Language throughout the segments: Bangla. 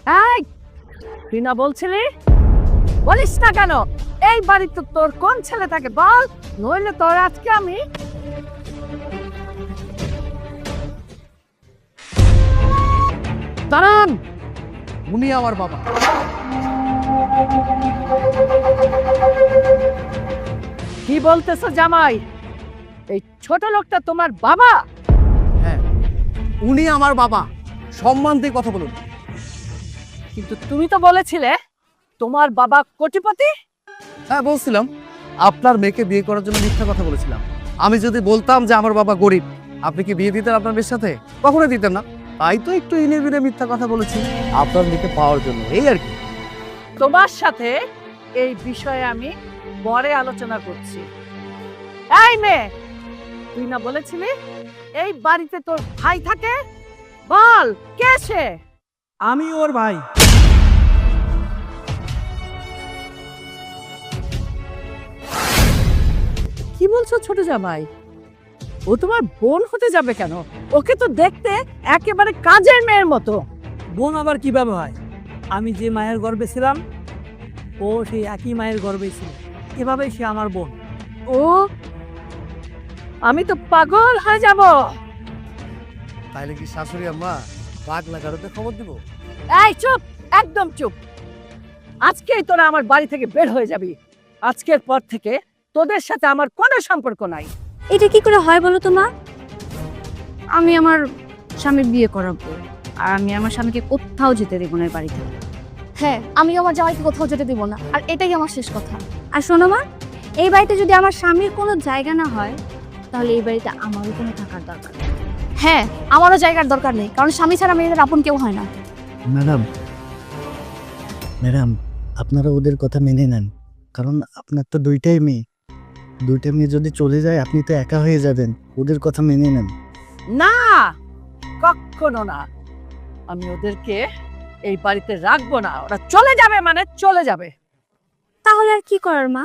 এই তুই না বলছিলি, বলিস না কেন? এই বাড়িতে তোর কোন ছেলে থাকে বল, নইলে তোর আজকে আমি। দাঁড়ান, উনি আমার বাবা। কি বলতেছো জামাই? এই ছোট লোকটা তোমার বাবা? হ্যাঁ, উনি আমার বাবা। সম্মান দিয়ে কথা বলুন। কিন্তু তুমি তো বলেছিলে তোমার বাবা কোটিপতি। হ্যাঁ বলছিলাম, আপনার মেয়েকে বিয়ে করার জন্য মিথ্যা কথা বলেছিলাম। আমি যদি বলতাম যে আমার বাবা গরিব, আপনি কি বিয়ে দিতেন আপনার মেয়ের সাথে? কখনো দিতেন না। তাই তো একটু ইনে বিনে মিথ্যা কথা বলেছি আপনার মেয়েকে পাওয়ার জন্য, এই আর কি। তোমার সাথে এই বিষয়ে আমি পরে আলোচনা করছি। এই মেয়ে, তুই না বলেছিলি এই বাড়িতে তোর ভাই থাকে? বল কে সে? আমি ওর ভাই। কি বলছো ছোট জামাই? ও তোমার বোন হতে যাবে কেন? ওকে তো দেখতে একেবারে কাজের মেয়ের মতো। বোন আবার কিভাবে হয়? আমি যে মায়ের গর্ভে ছিলাম, ও সেই একই মায়ের গর্ভে ছিল। এভাবেই সে আমার বোন। ও, আমি তো পাগল হয়ে যাব। তাইলে কি শাশুড়ি আম্মা বাঘ লাগাতে খবর দিব? এই চুপ, একদম চুপ। আজকেই তোরা আমার বাড়ি থেকে বের হয়ে যাবি। আজকের পর থেকে তোদের সাথে আমার কোনো সম্পর্ক নাই। এটা কি করে হয় বলো তো মা? আমি আমার স্বামীর বিয়ে করাবো, আর আমি আমার স্বামীকে কোথাও যেতে দেবো না এই বাড়িতে। হ্যাঁ, আমি আমার জামাইকে কোথাও যেতে দেবো না, আর এটাই আমার শেষ কথা। আর শোনো মা, এই বাড়িতে যদি আমার স্বামীর কোনো জায়গা না হয়, তাহলে এই বাড়িতে আমারও কোনো থাকার দরকার নেই। হ্যাঁ, আমারও জায়গার দরকার নেই, কারণ স্বামী ছাড়া মেয়েদের আপন কেউ হয় না। ম্যাডাম, আপনারা ওদের কথা মেনে নেন, কারণ আপনার তো দুইটা মেয়ে যদি চলে যায় আপনি তো একা হয়ে যাবেন। ওদের কথা মেনে নেন। না, কখনো না। আমি ওদেরকে এই বাড়িতে রাখবো না। ওরা চলে যাবে মানে চলে যাবে। তাহলে আর কি করার মা?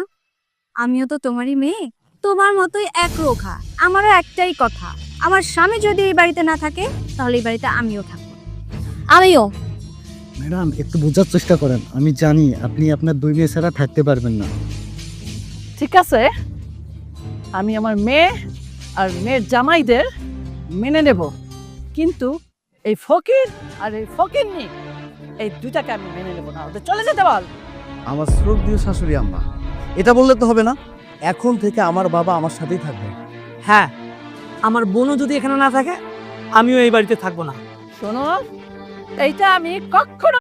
আমিও তো তোমারই মেয়ে, তোমার মতোই একরোখা। আমারও একটাই কথা, আমার স্বামী যদি এই বাড়িতে না থাকে, তাহলে এই বাড়িতে আমিও থাকবো। আমিও। ম্যাডাম, একটু বোঝার চেষ্টা করেন। আমি জানি আপনি আপনার দুই মেয়ে ছাড়া থাকতে পারবেন না। ঠিক আছে, আমি আমার মেয়ে আর মেয়ের জামাইদের মেনে নেব, কিন্তু এই ফকির আর এই ফকিরনি, এই দুইটাকে আমি মেনে নেব না। ওদের চলে যেতে বল। আমার শ্রদ্ধেয় শাশুড়ি আম্মা, এটা বললে তো হবে না। এখন থেকে আমার বাবা আমার সাথেই থাকবে। হ্যাঁ, আমার বোনও যদি এখানে না থাকে, আমিও এই বাড়িতে থাকবো না। শোনো, এইটা আমি কখনো